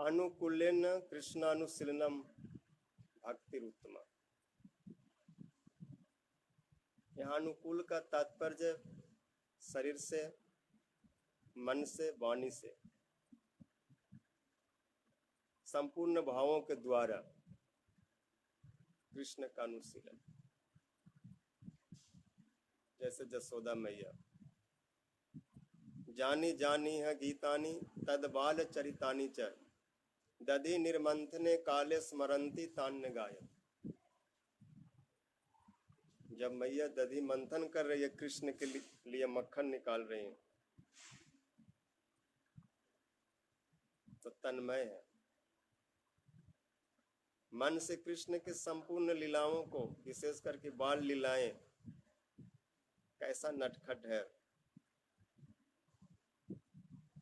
अनुकूलेन कृष्णानुशीलनम भक्तिरुत्तमा। यहाँ अनुकूल का तात्पर्य शरीर से, मन से, वाणी से, संपूर्ण भावों के द्वारा कृष्ण का अनुशीलन। जैसे जसोदा मैया, जानी जानी है गीतानी तद बाल चरितानी च दधि निर्मंथने काले स्मरंती तान्य गायन। जब मैया दधि मंथन कर रही है, कृष्ण के लिए मक्खन निकाल रही है, तो तन्मय है। मन से कृष्ण के संपूर्ण लीलाओं को, विशेष करके बाल लीलाएं, कैसा नटखट है,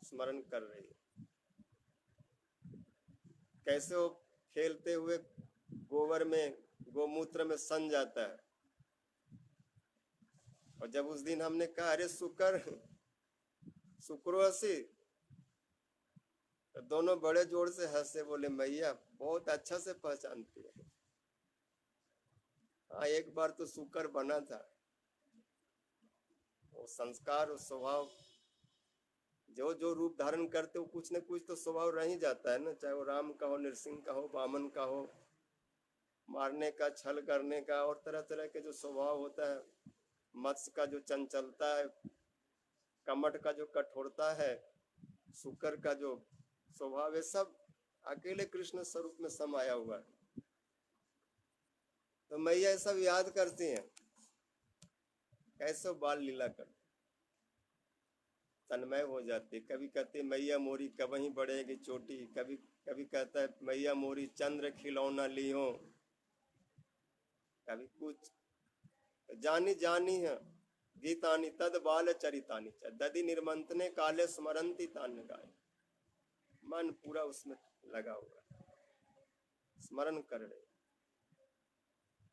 स्मरण कर रही है। कैसे वो खेलते हुए गोबर में, गोमूत्र में सन जाता है। और जब उस दिन हमने कहा अरे शुक्र हसी, तो दोनों बड़े जोर से हंसे, बोले मैया बहुत अच्छा से पहचानती है। हाँ, एक बार तो शुक्र बना था। वो संस्कार, वो स्वभाव, जो जो रूप धारण करते हो कुछ न कुछ तो स्वभाव रह ही जाता है ना। चाहे वो राम का हो, नृसिंह का हो, वामन का हो, मारने का, छल करने का, और तरह तरह के जो स्वभाव होता है। मत्स्य का जो चंचलता है, कमठ का जो कठोरता है, शुक्र का जो स्वभाव है, सब अकेले कृष्ण स्वरूप में समाया हुआ है। तो मैया सब याद करती हैं, कैसे बाल लीला कर तन्मय हो जाती। कभी कहते मैया मोरी कबही बढ़ेगी चोटी, कभी कभी कहता है मैया मोरी चंद्र खिलौना लियो, कभी कुछ। जानी जानी है गीतानी तद बाल चरितानी च दधि निर्मंथने काले स्मरंती तान्य गाय। मन पूरा उसमें लगा हुआ, स्मरण कर रहे,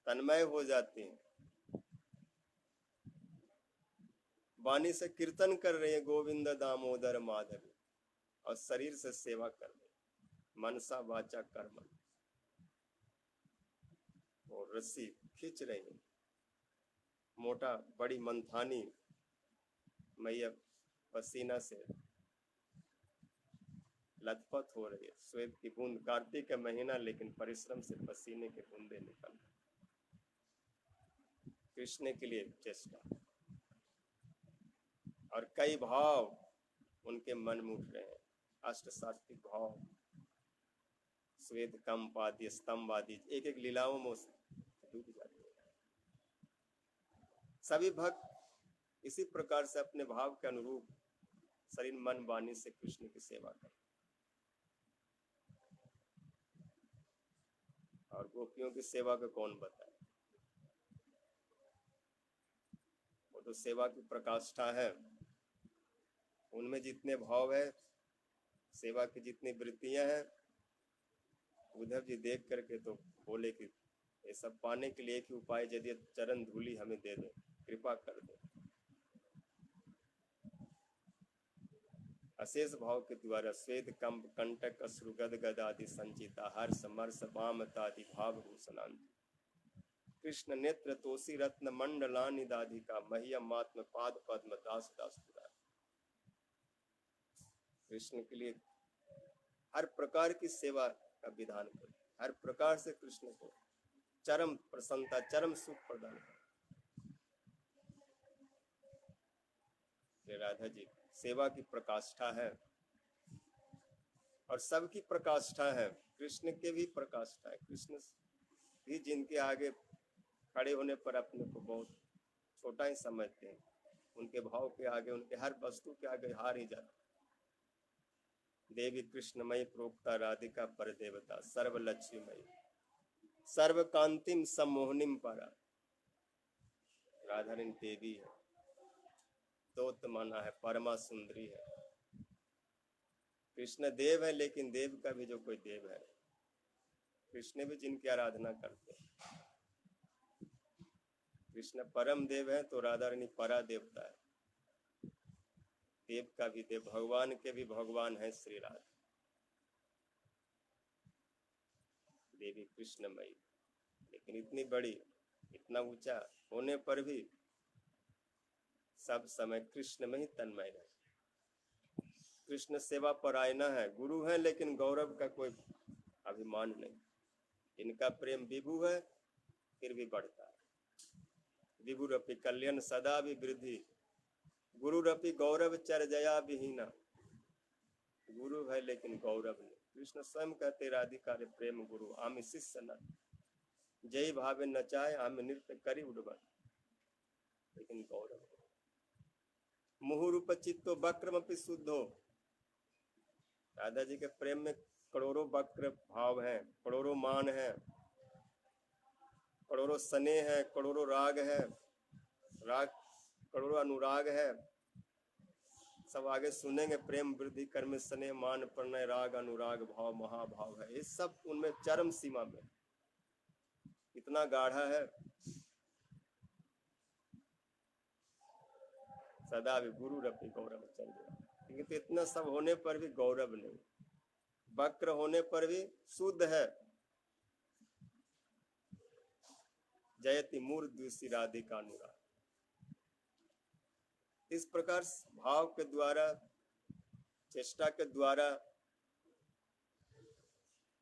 तन्मय हो जाते हैं। वाणी से कीर्तन कर रहे हैं गोविंद दामोदर माधव, और शरीर से सेवा कर रहे, मनसा वाचा कर्म, और रस्सी खींच रहे हैं। मोटा बड़ी मंथानी मैया पसीना से लथपथ हो रही है, श्वेत की बूंद, कार्तिक का महीना लेकिन परिश्रम से पसीने के बूंदे निकल रहे, कृष्ण के लिए चेष्टा। और कई भाव उनके मन में उठ रहे हैं, अष्ट सात्विक भाव, श्वेत कंप आदि, स्तंभ आदि, एक एक लीलाओं में डूब जाते हैं। सभी भक्त इसी प्रकार से अपने भाव के अनुरूप शरीर मन वाणी से कृष्ण की सेवा करें। और गोपियों की सेवा को कौन बताए, वो तो सेवा की प्रकाष्ठा है। उनमें जितने भाव है, सेवा की जितनी वृत्तियां हैं, उद्धव जी देख करके तो बोले कि ये सब पाने के लिए एक ही उपाय, यदि चरण धूलि हमें दे दे, कृपा कर दे। अशेष भाव के द्वारा श्वेत कंप कंटक अश्रुगद गदादि संचिता हर्ष मर्ष वामतादि भाव भूषणांत कृष्ण नेत्र तोषी रत्न मंडलानि दाधिका मह्यम आत्म पाद पद्म दास दास पुरा। कृष्ण के लिए हर प्रकार की सेवा का विधान करें, हर प्रकार से कृष्ण को चरम प्रसन्नता, चरम सुख प्रदान करें। राधा जी सेवा की प्रकाष्ठा है, और सबकी प्रकाष्ठा है, कृष्ण के भी प्रकाष्ठा है। कृष्ण भी जिनके आगे खड़े होने पर अपने को बहुत छोटा ही समझते हैं, उनके भाव के आगे, उनके हर वस्तु के आगे हार ही जाते। देवी कृष्णमयी प्रोक्ता राधिका पर देवता सर्वलक्ष्मीमयी सर्व कांतिम सम्मोहनिम परा। राधा रानी देवी है, दोस्त माना है, परमा सुंदरी है। कृष्ण देव है, लेकिन देव का भी जो कोई देव है, कृष्ण भी जिनकी आराधना करते हैं। कृष्ण परम देव है तो राधा रानी परा देवता है, देव का भी देव, भगवान के भी भगवान है श्री राधा। देवी कृष्णमयी, लेकिन इतनी बड़ी, इतना ऊंचा होने पर भी सब समय कृष्ण में ही तन्मय रहे। कृष्ण सेवा परायण है, गुरु है, लेकिन गौरव का कोई अभिमान नहीं। इनका प्रेम विभु है, फिर भी बढ़ता है। विभुरपि कल्याण सदा विवृद्धि, गुरुरपि गौरव चर्जया विहीना। गुरु है लेकिन गौरव नहीं। कृष्ण स्वयं कहते राधिका रे प्रेम गुरु आमि शिष्य न, जय भावे नचाए आमि नृत्य करी उड़बन, लेकिन गौरव। मुहुरूप चित्तो वक्रमपि शुद्धो, राधा जी के प्रेम में करोड़ों वक्र भाव हैं, करोड़ों मान है, करोड़ों स्नेह है, करोड़ों राग है, राग करोड़ों अनुराग है। सब आगे सुनेंगे। प्रेम वृद्धि कर्म स्नेह मान प्रणय राग अनुराग भाव महाभाव है, ये सब उनमें चरम सीमा में इतना गाढ़ा है। सदा भी गुरु रपि गौरव चल गया, लेकिन तो इतना सब होने पर भी गौरव नहीं, वक्र होने पर भी शुद्ध है। जयति मूर्धन्युषि राधिका अनुराग। इस प्रकार भाव के द्वारा, चेष्टा के द्वारा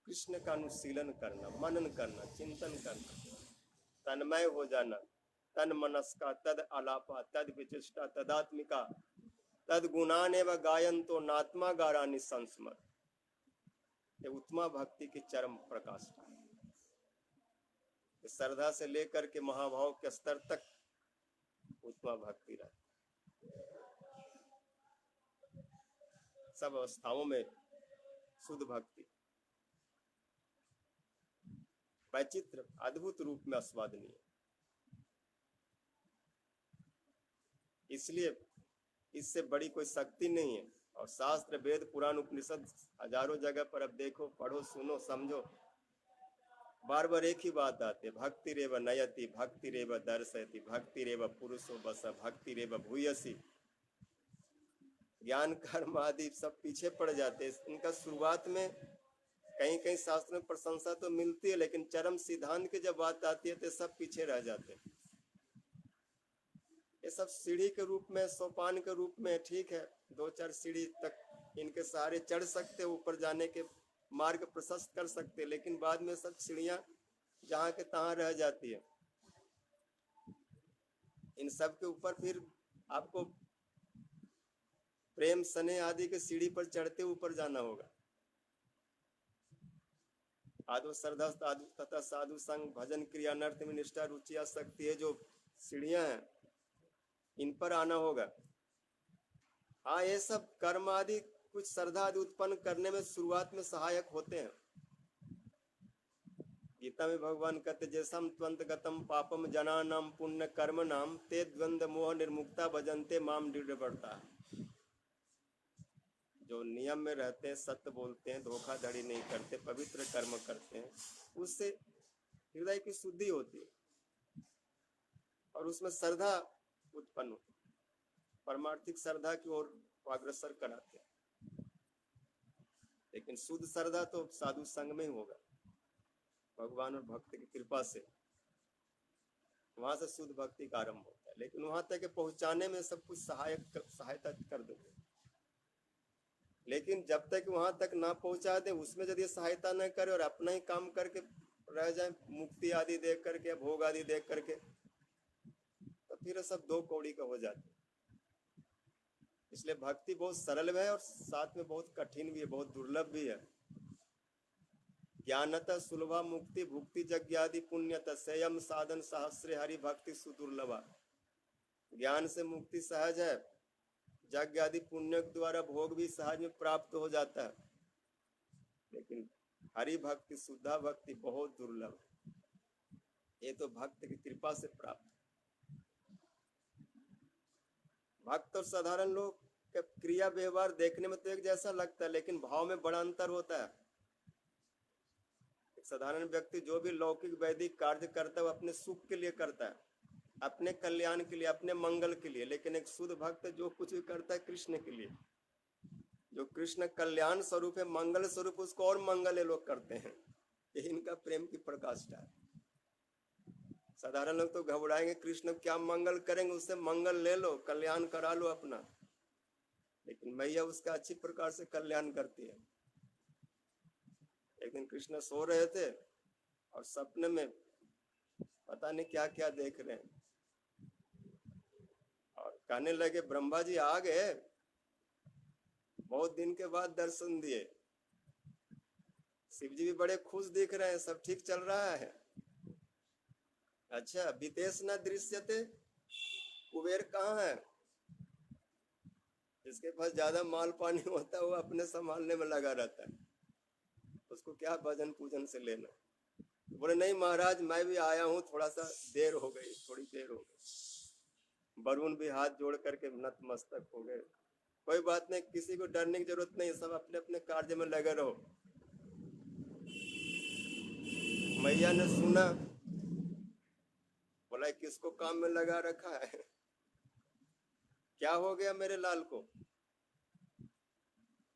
कृष्ण का अनुशीलन करना, मनन करना, चिंतन करना, तन्मय हो जाना, तन मनस्का तद आलापा तद विचिष्टा तदात्मिका तद गुणानेव गायन्तो नात्मा गारानि संस्मर। ये उत्तमा भक्ति की चरम प्रकाष्ठा है। श्रद्धा से लेकर के महाभाव के स्तर तक उत्तमा भक्ति रहती, सब अवस्थाओं में शुद्ध भक्ति वैचित्र अद्भुत रूप में आस्वादनीय। इसलिए इससे बड़ी कोई शक्ति नहीं है। और शास्त्र वेद पुराण उपनिषद हजारों जगह पर अब देखो, पढ़ो, सुनो, समझो, बार बार एक ही बात आती है, भक्ति रेव नयति भक्ति रेव दर्शयति भक्ति रेव पुरुषो बस भक्ति रेव भूयसी। ज्ञान कर्म आदि सब पीछे पड़ जाते हैं। इनका शुरुआत में कहीं कहीं शास्त्र में प्रशंसा तो मिलती है, लेकिन चरम सिद्धांत की जब बात आती है तो सब पीछे रह जाते हैं। ये सब सीढ़ी के रूप में, सोपान के रूप में ठीक है, 2-4 सीढ़ी तक इनके सहारे चढ़ सकते, ऊपर जाने के मार्ग प्रशस्त कर सकते, लेकिन बाद में सब सीढ़ियां जहां के तहां रह जाती है। इन सब के ऊपर फिर आपको प्रेम स्नेह आदि के सीढ़ी पर चढ़ते ऊपर जाना होगा। आदो श्रद्धा तथा साधु संग भजन क्रिया नर्त में निष्ठा रुचि आसक्ति है, जो सीढ़ियां हैं इन पर आना होगा। हाँ, ये सब कर्म आदि कुछ श्रद्धा आदि उत्पन्न करने में शुरुआत में सहायक होते हैं। गीता में भगवान कहते जैसम त्वंत गतम पापम जनानाम पुण्य कर्म नाम ते द्वंद्व मोह निर्मुक्ता भजन्ते माम दृढ़ बढ़ता। जो नियम में रहते हैं, सत्य बोलते हैं, धोखाधड़ी नहीं करते, पवित्र कर्म करते हैं, उससे हृदय की शुद्धि होती है और उसमें श्रद्धा उत्पन्न होती है, परमार्थिक श्रद्धा की ओर अग्रसर कराते हैं। लेकिन शुद्ध श्रद्धा तो साधु संग में ही होगा, भगवान और भक्त की कृपा से वहां से शुद्ध भक्ति का आरंभ होता है। लेकिन वहां तक पहुंचाने में सब कुछ सहायता कर देते, लेकिन जब तक वहां तक ना पहुंचा दे, उसमें यदि सहायता न करे और अपना ही काम करके रह जाए, मुक्ति आदि देख करके, भोग आदि देख करके, तो फिर सब दो कौड़ी का हो जाते। इसलिए भक्ति बहुत सरल है और साथ में बहुत कठिन भी है, बहुत दुर्लभ भी है। ज्ञानतः सुलभा मुक्ति भुक्ति यज्ञादि पुण्यतः संयम साधन सहस्रे हरि भक्ति सुदुर्लभा। ज्ञान से मुक्ति सहज है, यज्ञ आदि पुण्य के द्वारा भोग भी सहज में प्राप्त हो जाता है, लेकिन हरि भक्ति शुद्धा भक्ति बहुत दुर्लभ है। ये तो भक्त की कृपा से प्राप्त। भक्त और साधारण लोग का क्रिया व्यवहार देखने में तो एक जैसा लगता है, लेकिन भाव में बड़ा अंतर होता है। एक साधारण व्यक्ति जो भी लौकिक वैदिक कार्य करता है वो अपने सुख के लिए करता है, अपने कल्याण के लिए, अपने मंगल के लिए। लेकिन एक शुद्ध भक्त जो कुछ भी करता है कृष्ण के लिए, जो कृष्ण कल्याण स्वरूप है, मंगल स्वरूप, उसको और मंगल ये लोग करते हैं। ये इनका प्रेम की प्रकाष्ठा है। साधारण लोग तो घबराएंगे, कृष्ण क्या मंगल करेंगे, उससे मंगल ले लो, कल्याण करा लो अपना, लेकिन मैया उसका अच्छी प्रकार से कल्याण करती है। एक दिन कृष्ण सो रहे थे और सपने में पता नहीं क्या क्या देख रहे हैं, और कहने लगे ब्रह्मा जी आ गए, बहुत दिन के बाद दर्शन दिए। शिव जी भी बड़े खुश दिख रहे हैं, सब ठीक चल रहा है। अच्छा, विदेश न दृश्यते, कुबेर कहाँ है? जिसके पास ज्यादा माल पानी होता है वो अपने संभालने में लगा रहता है, उसको क्या भजन पूजन से लेना। बोले नहीं महाराज, मैं भी आया हूँ, थोड़ा सा देर हो गई, थोड़ी देर हो गई। वरुण भी हाथ जोड़ करके नतमस्तक हो गए। कोई बात नहीं, किसी को डरने की जरूरत नहीं, सब अपने अपने कार्य में लगे रहो। मैया ने सुना, बोला किसको काम में लगा रखा है, क्या हो गया मेरे लाल को?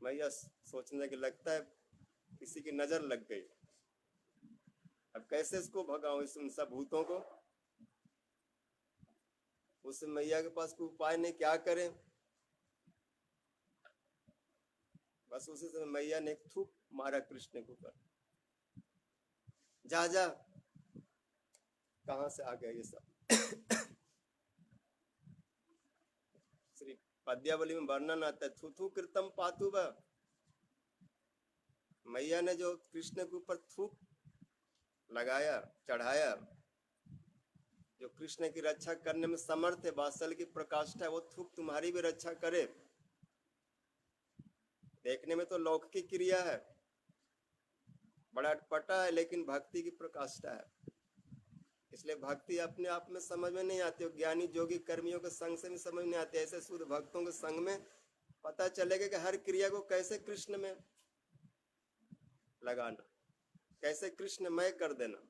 मैया सोचने के लगता है किसी की नजर लग गई, अब कैसे इसको भगाऊं, इस उन सब भूतों को। उस मैया के पास कोई उपाय नहीं, क्या करें। बस उसी समय मैया ने एक थूक मारा कृष्ण के ऊपर, जा जा। कहां से आ गया ये सब? श्री पद्यावली में वर्णन आता है, थू कृतम पातु व। मैया ने जो कृष्ण के ऊपर थूक लगाया, चढ़ाया, जो कृष्ण की रक्षा करने में समर्थ है, वात्सल्य की प्रकाष्ठा है, वो थूक तुम्हारी भी रक्षा करे। देखने में तो लौकिक क्रिया है, बड़ा अटपटा है, लेकिन भक्ति की प्रकाष्ठा है। इसलिए भक्ति अपने आप में समझ में नहीं आती, ज्ञानी जोगी कर्मियों के संग से भी समझ नहीं आती। ऐसे शुद्ध भक्तों के संग में पता चलेगा कि हर क्रिया को कैसे कृष्ण में लगाना, कैसे कृष्णमय कर देना।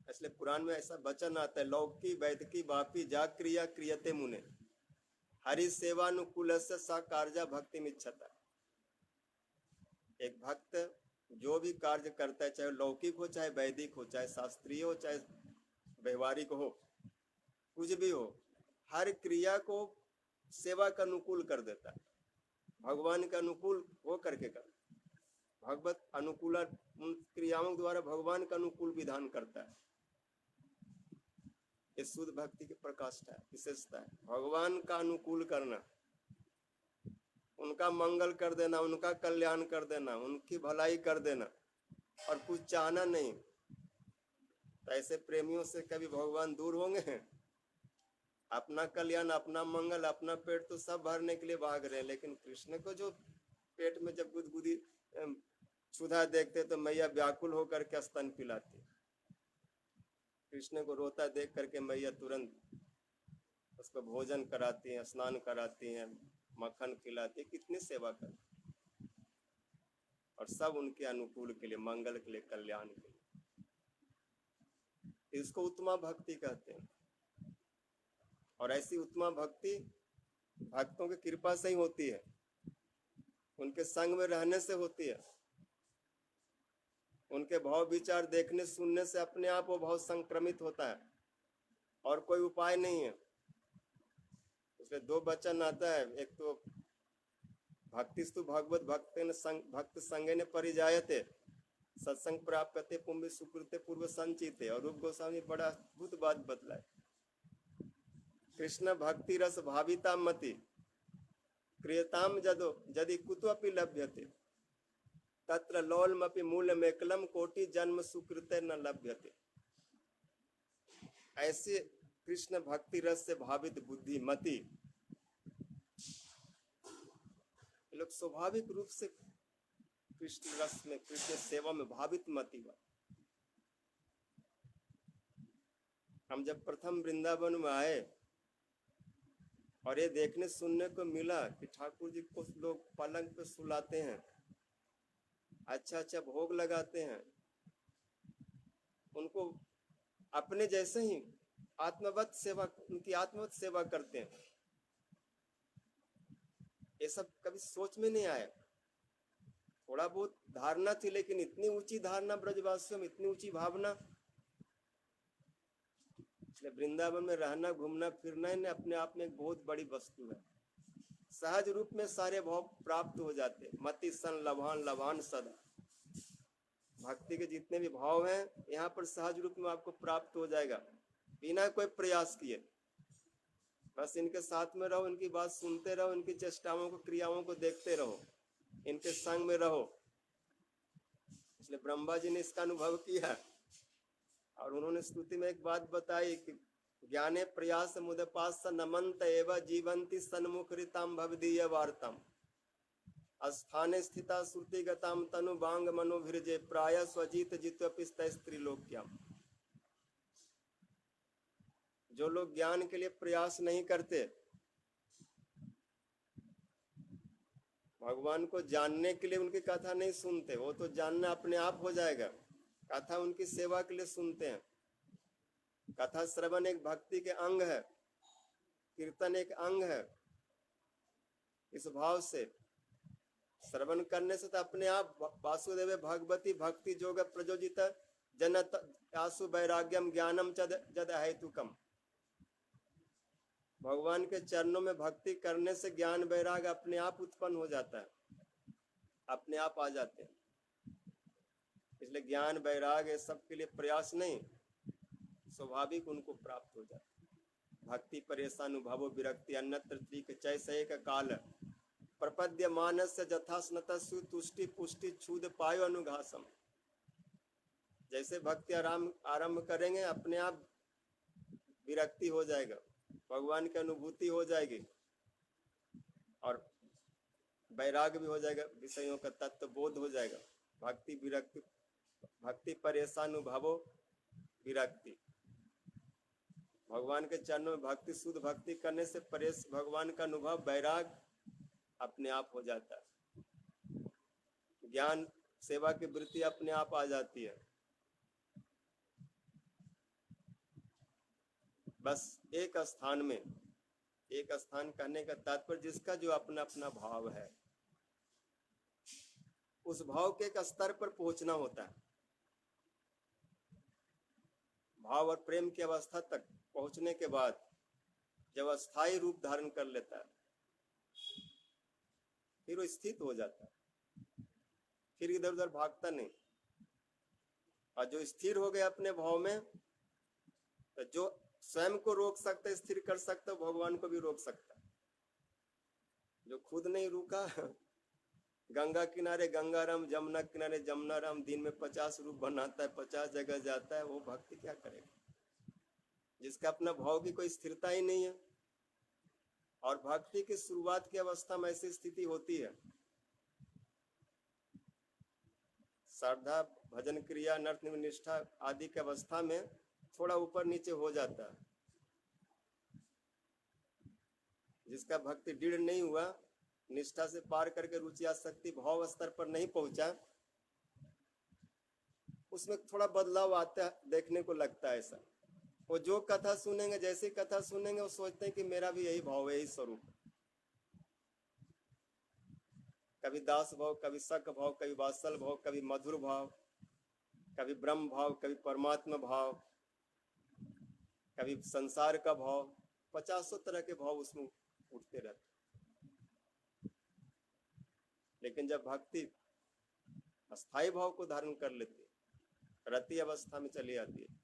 इसलिए पुराण में ऐसा वचन आता है, लौकी वैदिकी वापी जा क्रिया क्रियते मुने, हरि सेवानुकूल से सा कार्या भक्ति मिच्छता। एक भक्त जो भी कार्य करता है, चाहे लौकिक हो, चाहे वैदिक हो, चाहे शास्त्रीय हो, चाहे व्यवहारिक हो, कुछ भी हो, हर क्रिया को सेवा का अनुकूल कर देता है, भगवान का अनुकूल हो करके कर, भगवत अनुकूल उन क्रियाओं द्वारा भगवान का अनुकूल विधान करता है। इस शुद्ध भक्ति की प्रकाष्ठा है, विशेषता है, भगवान का अनुकूल करना, उनका मंगल कर देना, उनका कल्याण कर देना, उनकी भलाई कर देना, और कुछ चाहना नहीं। तो ऐसे प्रेमियों से कभी भगवान दूर होंगे? अपना कल्याण, अपना मंगल, अपना पेट तो सब भरने के लिए भाग रहे हैं, लेकिन कृष्ण को जो पेट में जब गुदगुदी क्षुधा देखते तो मैया व्याकुल होकर के स्तन पिलाती। कृष्ण को रोता देख करके मैया तुरंत उसको भोजन कराती हैं, स्नान कराती हैं, मक्खन खिलाती, कितनी सेवा करती, और सब उनके अनुकूल के लिए, मंगल के लिए, कल्याण के लिए। इसको उत्तमा भक्ति कहते हैं। और ऐसी उत्तमा भक्ति भक्तों की कृपा से ही होती है, उनके संग में रहने से होती है। उनके भाव विचार देखने सुनने से अपने आप वो भाव संक्रमित होता है, और कोई उपाय नहीं है। इसलिए दो वचन आता है, एक तो भक्तिस्तु भगवत भक्त संगे ने परिजायते, सत्संग प्राप्त पुण्य सुकृते पूर्व संचिते। और रूप गोस्वामी बड़ा अद्भुत बात बतलाए, कृष्ण भक्ति रस भाविता मति क्रियताम जदो यदि कुतोपि लभ्यते तत्र लौलमपि मूलमेकलम कोटि जन्म सुकृते न लभ्यते। ऐसे कृष्ण भक्ति रस से भावित बुद्धि मति, लोग स्वाभाविक रूप से कृष्ण रस में, कृष्ण सेवा में भावित मति हुआ। हम जब प्रथम वृंदावन में आए और ये देखने सुनने को मिला कि ठाकुर जी को लोग पलंग पे सुलाते हैं, अच्छा अच्छा भोग लगाते हैं, उनको अपने जैसे ही आत्मवत सेवा, उनकी आत्मवत सेवा करते हैं, ये सब कभी सोच में नहीं आया। थोड़ा बहुत धारणा थी, लेकिन इतनी ऊंची धारणा ब्रजवासियों में, इतनी ऊंची भावना। इसलिए वृंदावन में रहना, घूमना फिरना ही अपने आप में एक बहुत बड़ी वस्तु है। सहज रूप में सारे भाव प्राप्त हो जाते। मति सन लभान लभान सदा, भक्ति के जितने भी भाव हैं यहाँ पर सहज रूप में आपको प्राप्त हो जाएगा, बिना कोई प्रयास किए। बस इनके साथ में रहो, इनकी बात सुनते रहो, इनकी चेष्टाओं को, क्रियाओं को देखते रहो, इनके संग में रहो। इसलिए ब्रह्मा जी ने इसका अनुभव किया और उन्होंने स्तुति में एक बात बताई कि ज्ञाने प्रयास मुदपास नमंत एवं जीवंती सन्मुख ऋताम भवदीय वार्तम स्थाने स्थिता श्रुति गताम तनु बांग मनोभिर्जे प्राय स्वजित जित्वपिस्त स्त्रीलोक्याम। जो लोग ज्ञान के लिए प्रयास नहीं करते, भगवान को जानने के लिए उनकी कथा नहीं सुनते, वो तो जानना अपने आप हो जाएगा। कथा उनकी सेवा के लिए सुनते हैं। कथा श्रवण एक भक्ति के अंग है, कीर्तन एक अंग है। इस भाव से श्रवण करने से तो अपने आप वासुदेव भगवती भक्ति जोग प्रयोजित जनत आसु वैराग्यम ज्ञानम जद हेतुकम। भगवान के चरणों में भक्ति करने से ज्ञान वैराग अपने आप उत्पन्न हो जाता है, अपने आप आ जाते हैं। इसलिए ज्ञान वैराग ये सब के लिए प्रयास नहीं, स्वाभाविक उनको प्राप्त हो जाता है। भक्ति परेशानुभवो विरक्ति अन्यत्र त्रिक चैसय का काल प्रपद्य मानस्य जथास्नत तुष्टि पुष्टि छूद पायो अनुघासम। जैसे भक्ति आरंभ करेंगे अपने आप विरक्ति हो जाएगा, भगवान की अनुभूति हो जाएगी और वैराग भी हो जाएगा, विषयों का तत्व बोध हो जाएगा। भक्ति विरक्ति, भक्ति परेशानुभवो विरक्ति, भगवान के चरणों में भक्ति, शुद्ध भक्ति करने से परेश भगवान का अनुभव, वैराग अपने आप हो जाता है। ज्ञान सेवा की वृत्ति अपने आप आ जाती है। बस एक स्थान में, एक स्थान करने का तात्पर्य जिसका जो अपना अपना भाव है, उस भाव के एक स्तर पर पहुंचना होता है। भाव और प्रेम की अवस्था तक पहुंचने के बाद जब अस्थायी रूप धारण कर लेता है, फिर वो स्थित हो जाता है, फिर इधर उधर भागता नहीं। और जो स्थिर हो गया अपने भाव में, तो जो स्वयं को रोक सकता है, स्थिर कर सकता है, भगवान को भी रोक सकता है। जो खुद नहीं रुका, गंगा किनारे गंगाराम, जमुना किनारे जमुनाराम, दिन में 50 रूप बनाता है, 50 जगह जाता है, वो भक्ति क्या करेगा? जिसका अपना भाव की कोई स्थिरता ही नहीं है। और भक्ति की शुरुआत की अवस्था में ऐसी स्थिति होती है, श्रद्धा भजन क्रिया नर्त निष्ठा आदि की अवस्था में थोड़ा ऊपर नीचे हो जाता है। जिसका भक्ति दृढ़ नहीं हुआ, निष्ठा से पार करके रुचि आसक्ति भाव स्तर पर नहीं पहुंचा, उसमें थोड़ा बदलाव आता है, देखने को लगता है ऐसा। वो जो कथा सुनेंगे, जैसी कथा सुनेंगे, वो सोचते हैं कि मेरा भी यही भाव है, यही स्वरूप है। कभी दास भाव, कभी सक भाव, कभी वात्सल भाव, कभी मधुर भाव, कभी ब्रह्म भाव, कभी परमात्मा भाव, कभी संसार का भाव, 50 तरह के भाव उसमें उठते रहते। लेकिन जब भक्ति अस्थायी भाव को धारण कर लेती है, रति अवस्था में चली आती है,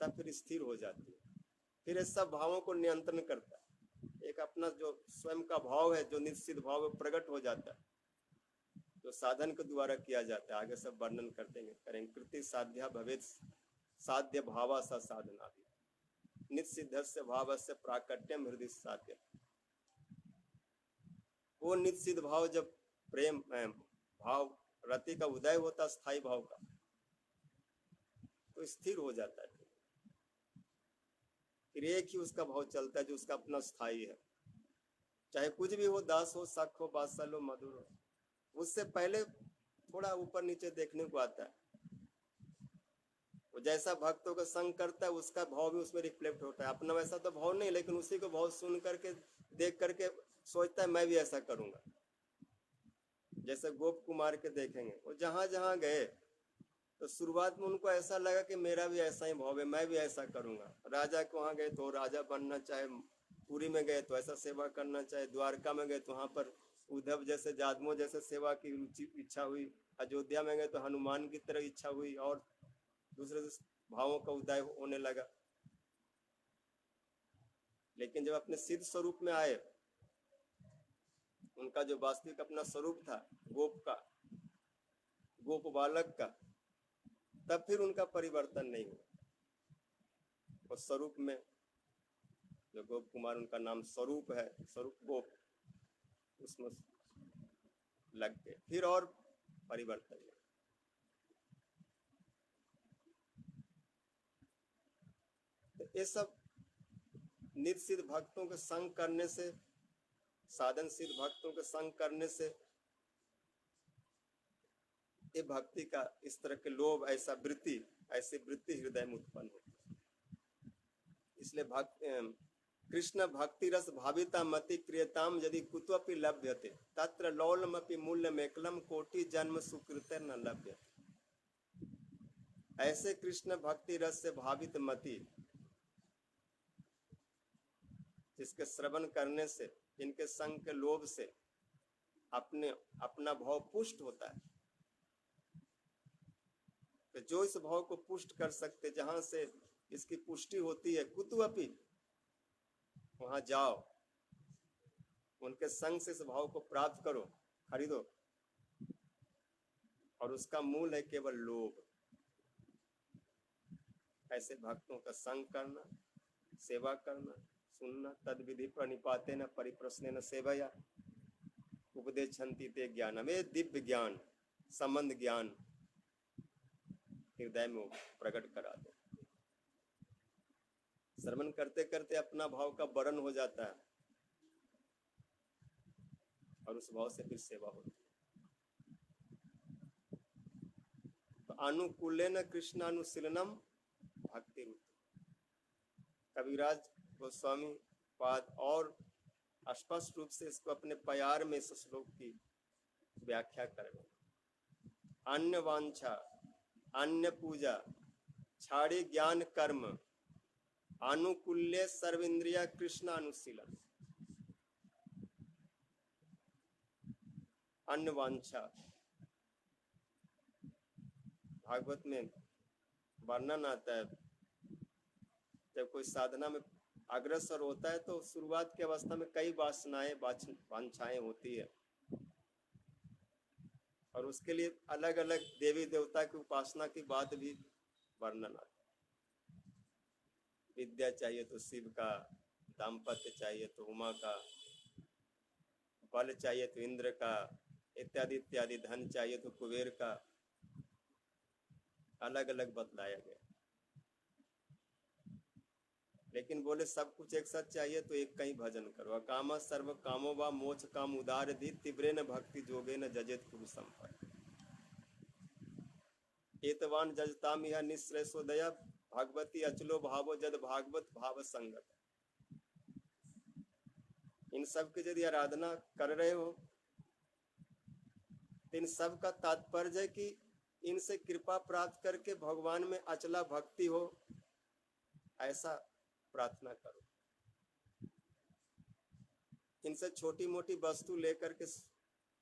तब फिर स्थिर हो जाती है। फिर इस सब भावों को नियंत्रण करता है। एक अपना जो स्वयं का भाव है, जो निश्चित भाव है, प्रकट हो जाता है, जो साधन के द्वारा किया जाता है। आगे सब वर्णन करेंगे। कृति साध्या भवेत् साध्य भावा सा साधना भी नित्सिद्ध से भाव से प्राकट्यम हृदय साध्य। वो नित्सिद्ध भाव जब प्रेम भाव रति का उदय होता, स्थायी भाव का, तो स्थिर हो जाता है। फिर एक ही उसका भाव चलता है जो उसका अपना स्थायी है, चाहे कुछ भी हो, दास हो, सख हो, बात्सल हो, मधुर हो। उससे पहले थोड़ा ऊपर नीचे देखने को आता है। वो जैसा भक्तों का संग करता है, उसका भाव भी उसमें रिफ्लेक्ट होता है। अपना वैसा तो भाव नहीं, लेकिन उसी को भाव सुन करके, देख करके सोचता है मैं भी ऐसा करूंगा। जैसे गोप कुमार के देखेंगे, वो जहां जहां गए तो शुरुआत में उनको ऐसा लगा कि मेरा भी ऐसा ही भाव है, मैं भी ऐसा करूंगा। राजा के वहां गए तो राजा बनना चाहे, पुरी में गए तो ऐसा सेवा करना चाहे, द्वारका में गए तो वहां पर उद्धव जैसे जादमो जैसे सेवा की रुचि इच्छा हुई, अयोध्या में गए तो हनुमान की तरह इच्छा हुई, और दूसरे भावों का उदय होने लगा। लेकिन जब अपने सिद्ध स्वरूप में आए, उनका जो वास्तविक अपना स्वरूप था गोप का, गोप बालक का, तब फिर उनका परिवर्तन नहीं हुआ। और स्वरूप में जो गोप कुमार, उनका नाम स्वरूप है, स्वरूप गोप, उसमें लग गए, फिर और परिवर्तन नहीं। तो ये सब नित्य सिद्ध भक्तों के संग करने से, साधन सिद्ध भक्तों के संग करने से ये भक्ति का इस तरह के लोभ, ऐसा वृत्ति, ऐसी वृत्ति हृदय में उत्पन्न होती है। इसलिए कृष्ण भक्ति रस भाविता मति क्रियताम यदि कुतोपि लभ्यते तत्र लौलमपि मूल्यमेकलम कोटि जन्म सुकृते न लभ्यते। ऐसे कृष्ण भक्ति रस से भावित मति, जिसके श्रवण करने से, जिनके संग के लोभ से अपना भाव पुष्ट होता है, तो जो इस भाव को पुष्ट कर सकते, जहां से इसकी पुष्टि होती है, कुतुअपि, वहां जाओ, उनके संग से इस भाव को प्राप्त करो, खरीदो। और उसका मूल है केवल लोभ। ऐसे भक्तों का संग करना, सेवा करना, सुनना, तद विधि प्रणिपाते न परिप्रश्ने न सेवया उपदेशन्ति ते ज्ञानम, ये दिव्य ज्ञान, संबंध ज्ञान हृदय में प्रकट करा दो। श्रवण करते करते अपना भाव का वर्णन हो जाता है, और उस भाव से फिर सेवा होती है। तो अनुकूलेन कृष्णानुशीलनम भक्ति रूप। कविराज गोस्वामी पाद और स्पष्ट रूप से इसको अपने प्यार में इस श्लोक की व्याख्या कर रहे। अन्य वांछा, अन्य पूजा, छाड़ी ज्ञान कर्म, अनुकूल्य सर्वेन्द्रिया कृष्ण अनुशीलन। अन्य वांछा, भागवत में वर्णन आता है, जब कोई साधना में अग्रसर होता है तो शुरुआत की अवस्था में कई वासनाएं, वांछाएं होती है, और उसके लिए अलग अलग देवी देवता की उपासना की बात भी वर्णन आता है। विद्या चाहिए तो शिव का, दाम्पत्य चाहिए तो उमा का, बल चाहिए तो इंद्र का, इत्यादि इत्यादि, धन चाहिए तो कुबेर का, अलग अलग बतलाया गया। लेकिन बोले सब कुछ एक साथ चाहिए तो एक का ही भजन करो। अकामा सर्व कामो वा मोक्ष काम उदार दी तीव्रेन भक्ति जोगेन जजेत पुरुषम पर एतवान जजताम यह निश्रेषोदया भगवती अचलो भावो जद भागवत भाव संगत। इन सब की यदि आराधना कर रहे हो तो इन सब का तात्पर्य है कि इनसे कृपा प्राप्त करके भगवान में अचला भक्ति हो, ऐसा प्रार्थना करो। इनसे छोटी मोटी वस्तु लेकर के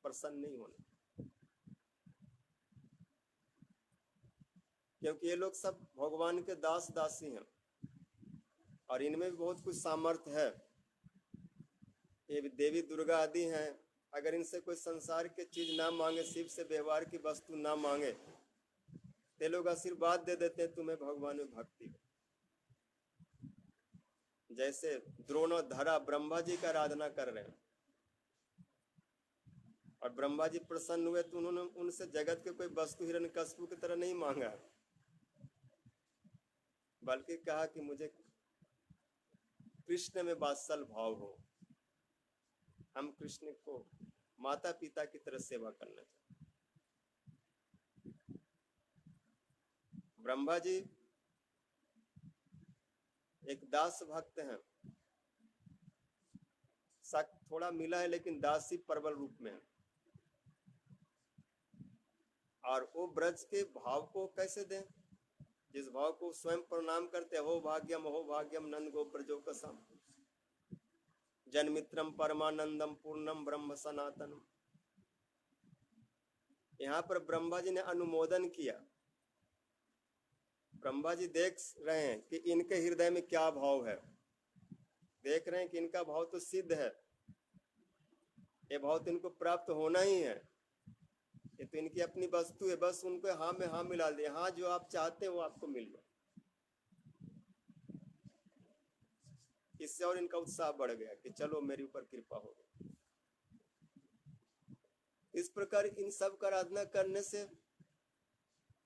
प्रसन्न नहीं होना, क्योंकि ये लोग सब भगवान के दास दासी हैं, और इनमें भी बहुत कुछ सामर्थ्य है। ये देवी दुर्गा आदि हैं, अगर इनसे कोई संसार की चीज ना मांगे, शिव से व्यवहार की वस्तु ना मांगे, ते लोग आशीर्वाद दे देते हैं तुम्हें भगवान में भक्ति। जैसे द्रोणोधरा ब्रह्मा जी का आराधना कर रहे हैं, और ब्रह्मा जी प्रसन्न हुए तो उन्होंने उनसे जगत के कोई वस्तु हिरण्यकशिपु की तरह नहीं मांगा, बल्कि कहा कि मुझे कृष्ण में वात्सल भाव हो, हम कृष्ण को माता पिता की तरह सेवा करना चाहते। ब्रह्मा जी एक दास भक्त हैं, शक थोड़ा मिला है लेकिन दासी प्रबल रूप में है। और वो ब्रज के भाव को कैसे दें, जिस भाव को स्वयं प्रणाम करते, हो भाग्यम नंद गो ब्रजो कसम जन्मित्रम परमानंदम पूर्णम ब्रह्म सनातनम। यहाँ पर ब्रह्मा जी ने अनुमोदन किया। ब्रह्मा जी देख रहे हैं कि इनके हृदय में क्या भाव है, देख रहे हैं कि इनका भाव तो सिद्ध है, ये भाव तो इनको प्राप्त होना ही है, ये तो इनकी अपनी वस्तु है, बस उनको हाँ में हाँ मिला दिया, हाँ जो आप चाहते हैं वो आपको मिल जाए। इससे और इनका उत्साह बढ़ गया कि चलो मेरे ऊपर कृपा हो गई। इस प्रकार इन सब का आराधना करने से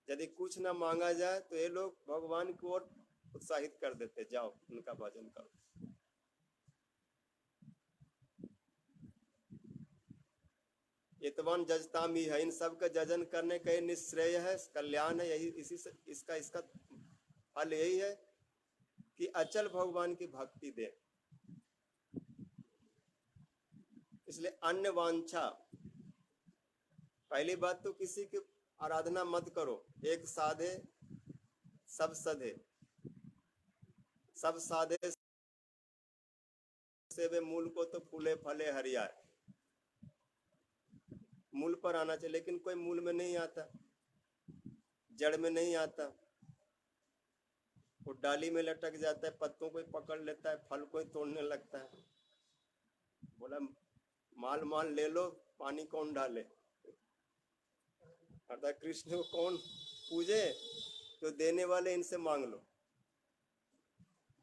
यदि कुछ ना मांगा जाए तो ये लोग भगवान की ओर उत्साहित कर देते, जाओ उनका भजन करो। इतवन जजताम ही है, इन सब का जजन करने का ये निश्रेय है, कल्याण है, यही इसी से इसका फल यही है कि अचल भगवान की भक्ति दे। इसलिए अन्य वांछा, पहली बात तो किसी की आराधना मत करो, एक साधे सब सधे, सब साधे सेवे मूल को तो फूले फले हरियाए। मूल पर आना चाहिए, लेकिन कोई मूल में नहीं आता, जड़ में नहीं आता, वो डाली में लटक जाता है, पत्तों को पकड़ लेता है, फल को तोड़ने लगता है। बोला माल माल ले लो, पानी कौन डाले, अर्थात कृष्ण को कौन पूजे, तो देने वाले इनसे मांग लो।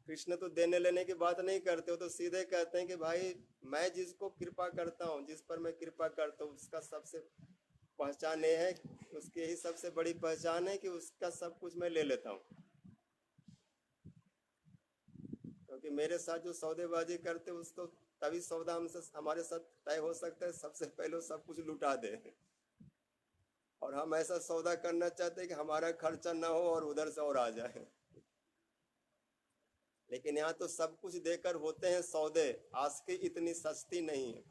कृष्ण तो देने लेने की बात नहीं करते हो, तो सीधे कहते हैं कि भाई मैं जिसको कृपा करता हूँ, जिस पर मैं कृपा करता हूँ, उसका सबसे पहचान ये है, उसकी यही सबसे बड़ी पहचान है कि उसका सब कुछ मैं ले लेता हूँ। क्योंकि मेरे साथ जो सौदेबाजी करते उसको तभी सौदा हमसे हमारे साथ तय हो सकता है, सबसे पहले सब कुछ लुटा दे, और हम ऐसा सौदा करना चाहते हैं कि हमारा खर्चा ना हो और उधर से और आ जाए। लेकिन यहाँ तो सब कुछ देकर होते हैं सौदे, आस्की इतनी सस्ती नहीं है।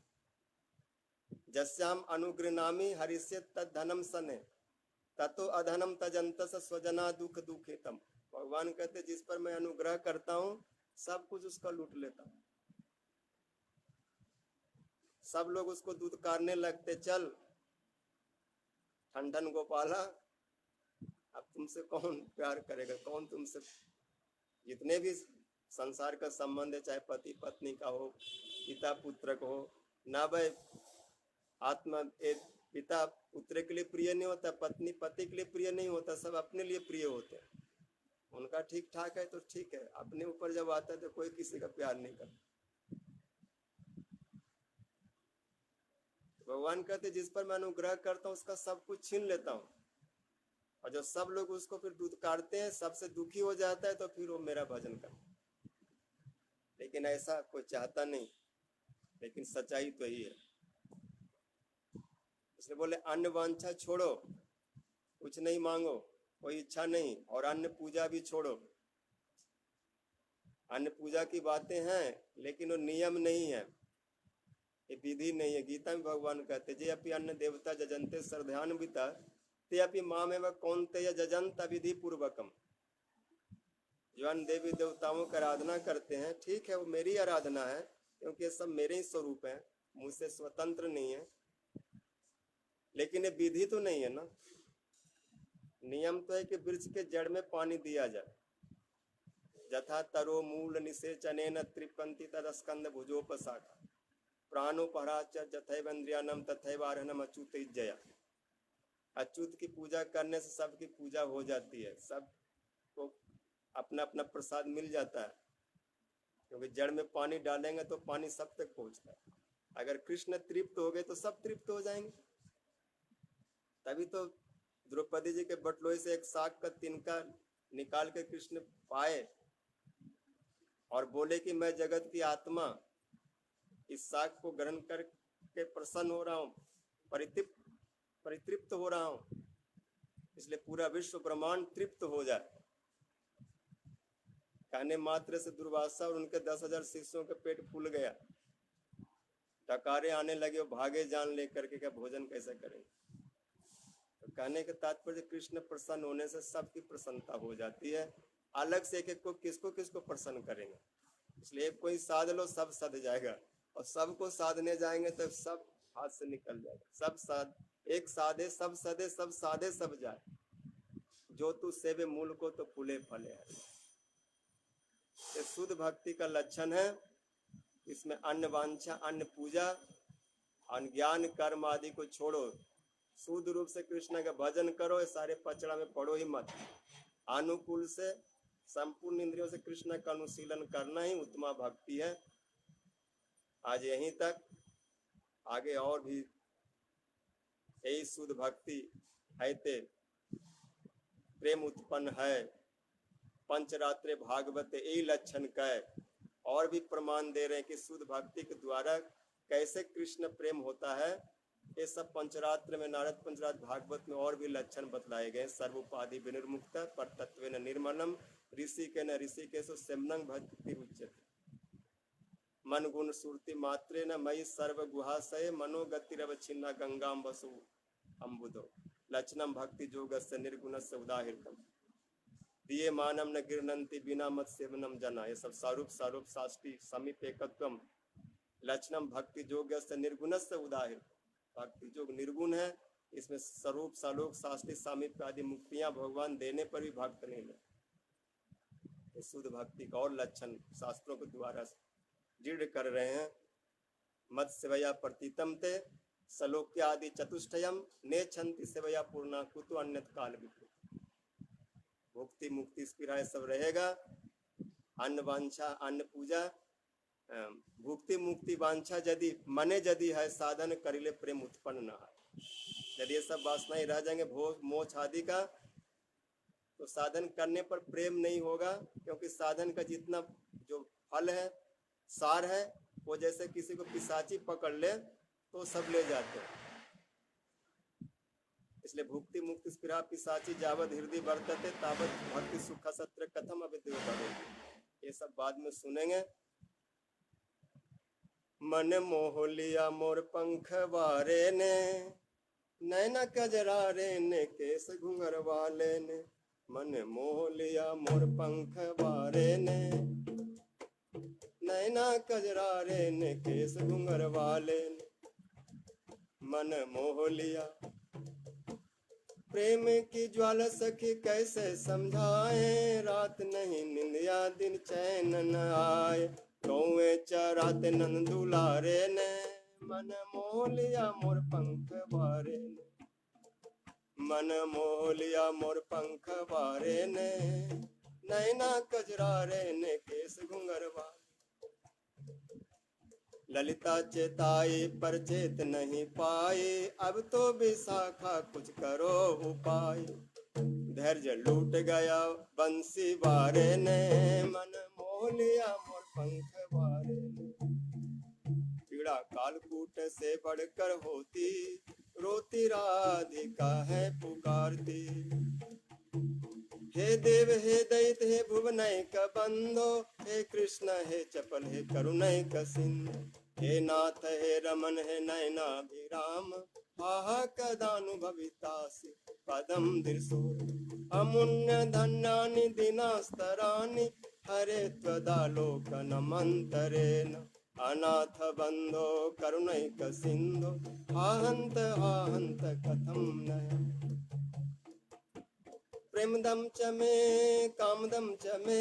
जस्याम अनुगृणामी हरिष्य तद धनम सने ततो अधनम तजंतस स्वजना दुख दुखितम। भगवान कहते जिस पर मैं अनुग्रह करता हूँ सब कुछ उसका लूट लेता हूँ। सब लोग उसको दुत्कारने लगते, चल ठंडन गोपाला, अब तुमसे कौन प्यार करेगा, कौन तुमसे, जितने भी संसार का संबंध है, चाहे पति पत्नी का हो, पिता पुत्र का हो, ना भाई आत्मा पिता पुत्र के लिए प्रिय नहीं होता, पत्नी पति के लिए प्रिय नहीं होता, सब अपने लिए प्रिय होते हैं। उनका ठीक ठाक है तो ठीक है, अपने ऊपर जब आता है तो कोई किसी का प्यार नहीं करता। भगवान कहते जिस पर मैं अनुग्रह करता हूँ उसका सब कुछ छीन लेता हूँ, और जो सब लोग उसको फिर दुत्कारते हैं, सबसे दुखी हो जाता है, तो फिर वो मेरा भजन करता। लेकिन ऐसा कोई चाहता नहीं, लेकिन सच्चाई तो यही है। इसलिए बोले अन्य वांछा छोड़ो, कुछ नहीं मांगो, कोई इच्छा नहीं, और अन्य पूजा भी छोड़ो। अन्य पूजा की बातें हैं लेकिन वो नियम नहीं है, ये विधि नहीं है। गीता में भगवान कहते जे अपि अन्य देवता जजंते श्रद्धान्विता ते अपि मामेव कौन्तेय जजंत विधि पूर्वकम। जो अन्य देवी देवताओं की आराधना करते हैं, ठीक है वो मेरी आराधना है, क्योंकि ये सब मेरे ही स्वरूप है, मुझसे स्वतंत्र नहीं है, लेकिन ये विधि तो नहीं है ना। नियम तो है कि वृक्ष के जड़ में पानी दिया जाए, जथा तरो मूल निषेचनेन त्रिपंथी तदस्कंद भुजोपशाखा प्राणोपहराच जथैवेन्द्रियानम तथैवार्हनम अच्युत इज्जया। अच्युत की पूजा करने से सबकी पूजा हो जाती है, सबको अपना अपना प्रसाद मिल जाता है, क्योंकि जड़ में पानी डालेंगे तो पानी सब तक पहुंचता है। अगर कृष्ण तृप्त हो गए तो सब तृप्त हो जाएंगे। तभी तो द्रौपदी जी के बटलोई से एक साग का तिनका निकाल के कृष्ण पाए और बोले कि मैं जगत की आत्मा इस साग को ग्रहण करके प्रसन्न हो रहा हूँ, परितृप्त हो रहा हूँ, इसलिए पूरा विश्व ब्रह्मांड तृप्त हो जाए। कहने मात्र से दुर्वासा और उनके 10,000 शिष्यों के पेट फूल गया, टकारे आने लगे, भागे जान लेकर के क्या भोजन कैसे करेंगे। तो कहने के तात्पर्य कृष्ण प्रसन्न होने से सबकी प्रसन्नता हो जाती है। अलग से एक एक को किसको किसको प्रसन्न करेंगे, इसलिए कोई साध लो सब सध जाएगा, और सबको साधने जाएंगे तो सब हाथ से निकल जाएगा। सब साध एक साधे सब सधे, सब साधे सब जाए, जो तू सेवे मूल को तो फूले फले है। ये शुद्ध भक्ति का लक्षण है। इसमें अन्न वांछा, अन्न पूजा, अज्ञान कर्म आदि को छोड़ो, शुद्ध रूप से कृष्ण का भजन करो, ये सारे पचड़ा में पड़ो ही मत। अनुकूल से संपूर्ण इंद्रियों से कृष्ण का अनुशीलन करना ही उत्तमा भक्ति है। आज यहीं तक, आगे और भी यही शुद्ध भक्ति है ते प्रेम उत्पन्न है। पंचरात्रे भागवत यही लक्षण का है, और भी प्रमाण दे रहे हैं कि शुद्ध भक्ति के द्वारा कैसे कृष्ण प्रेम होता है। ये सब पंचरात्र में, नारद पंचरात्र भागवत में और भी लक्षण बतलाए गए। सर्वोपाधि विनिर्मुक्त पर तत्वेन निर्मलम ऋषि के न ऋषि के सेमनंग भक्ति उच्यते मन गुण सुरति मात्रे न मई सर्व गुहाशय मनोगतिरव छिन्ना गंगाम वसु अम्बुदो लक्षणम भक्ति जोगस्य निर्गुणस्य उदाहृतम दिए मानम न गिरनंति बिना मत सेवनम जना। ये सब सारूप सारूप साष्टी समीप एकत्वम लक्षणम भक्ति जोगस्य निर्गुणस्य उदाहृत। भक्ति जोग निर्गुण है, इसमें स्वरूप सालोक साष्टी सामीप्य आदि मुक्तियां भगवान देने पर भी भक्त नहीं है। शुद्ध भक्ति का और लक्षण शास्त्रों के द्वारा दृढ़ कर रहे हैं। मत सेवया प्रतीतम ते सलोक्य आदि चतुष्टयम ने छंति सेवया पूर्णा कुतु अन्यत काल विपरीत। भुक्ति मुक्ति स्पिराय सब रहेगा। अन्न वांछा, अन्न पूजा, भुक्ति मुक्ति वांछा यदि मने यदि है साधन करिले प्रेम उत्पन्न न है। यदि ये सब वासनाएं रह जाएंगे भोग मोक्ष आदि का, तो साधन करने पर प्रेम नहीं होगा, क्योंकि साधन का जितना जो फल है, सार है, वो जैसे किसी को पिशाची पकड़ ले तो सब ले जाते हैं। इसलिए भुक्ति मुक्ति स्पिरा पिशाची जावत हृदय वर्तते तावत भक्ति सुख सत्र कथम अविद्य बढ़े। ये सब बाद में सुनेंगे। मन मोह लिया मोर पंख वारे ने नैना कजरारे ने केस घुंघर वाले ने। मन मोह लिया मोर पंख वारे ने नैना कजरारे ने केस घुंघर वाले ने। मन मोह लिया प्रेम की ज्वाला सखी कैसे समझाए। रात नहीं निंदिया दिन चैन न आए। गौए चराते नंद दुलारे ने मन मोह लिया मोर पंख वारे ने। मन मोह लिया मोर पंख वारे ने नैना कजरारे ने केस घुंघर वाले। ललिता चेताई पर चेत नहीं पाई। अब तो विशाखा कुछ करो उपाय। धैर्य लूट गया बंसी वारे ने मन मोह लिया मोर पंख वारे ने। पीड़ा कालकूट से बढ़कर होती रोती राधिका है पुकारती। हे देव हे दैत हे भुवनैक बंधो। हे कृष्ण हे चपल हे करुणैक सिंधु। हे नाथ हे रमन हे नयनाभिराम। आहा कदानुभवितासि पदम दिशो। अमुन्य धन्यानि दिनास्तराणि हरे त्वदालोकन मंतरेण। अनाथ बंधो करुणैक सिंधु। आहंत आहंत कथम नय। प्रेमदम च मे कामदम च मे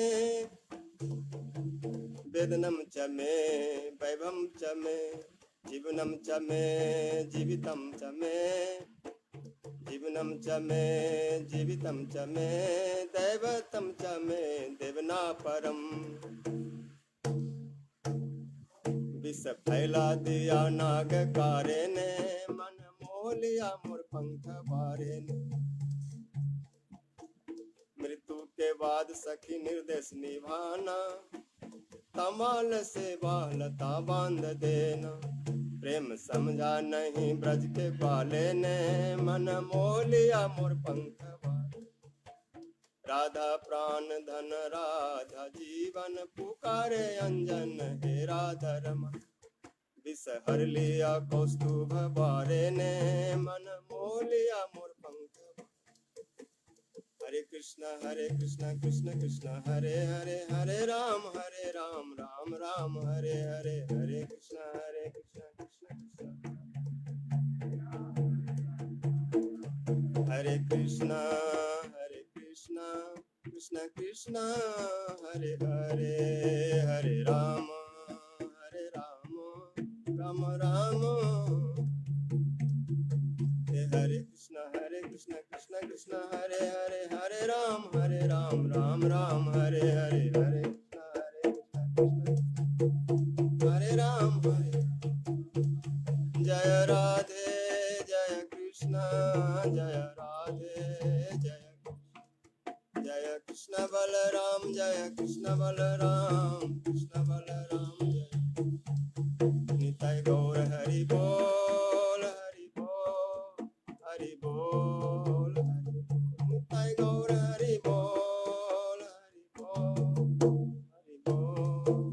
वेदनम च मे वैभवम च मे। जीवनम च मे जीवितम च मे। जीवनम च मे जीवितम च मे। दैवतम च मे देवना परम। विष फैला दिया नागकारे ने मन मोह लिया मोर पंख वारे ने। मृत्यु के बाद सखी निर्देश निभाना। तमाल से बालता बांध देना। प्रेम समझा नहीं ब्रज के बाले ने मन मोह लिया मोर पंख वारे। राधा प्राण धन राधा जीवन पुकारे अंजन हे राधा रमन। विष हर लिया कौस्तुभ बारे ने मन मोह लिया मोर पंख कृष्णा कृष्णा कृष्णा हरे हरे, हरे राम राम राम हरे हरे, हरे कृष्णा कृष्णा कृष्णा हरे कृष्णा कृष्णा कृष्णा हरे हरे, हरे राम राम राम हरे कृष्णा कृष्णा कृष्णा हरे हरे, हरे राम राम राम हरे हरे, हरे कृष्णा हरे राम जय राधे जय कृष्णा जय राधे जय कृष्ण बलराम जय कृष्ण बलराम जय निताय गौर हरि बोल हरि बोल हरि बोल निताय गौर हरि बोल हरि बोल हरि बोल.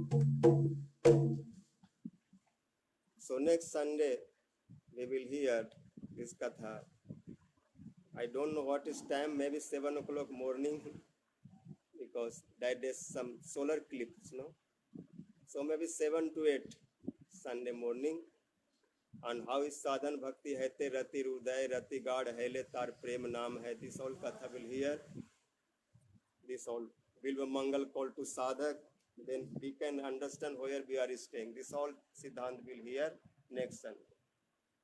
So next Sunday we will hear this katha. I don't know what is time, maybe 7 o'clock morning, because that is some solar eclipse, no? So maybe 7 to 8 Sunday morning. And how is sadhan bhakti hete rati ruday rati gaad hele tar prem naam hai. This all katha will hear. This all will be mangal call to sadhak. Then we can understand where we are staying. This all siddhant will hear next Sunday.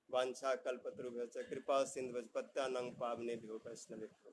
वांछा कल्पतरुभ्यश्च कृपा सिन्धुभ्यश्च पतितानां पावनेभ्यो वैष्णवेभ्यो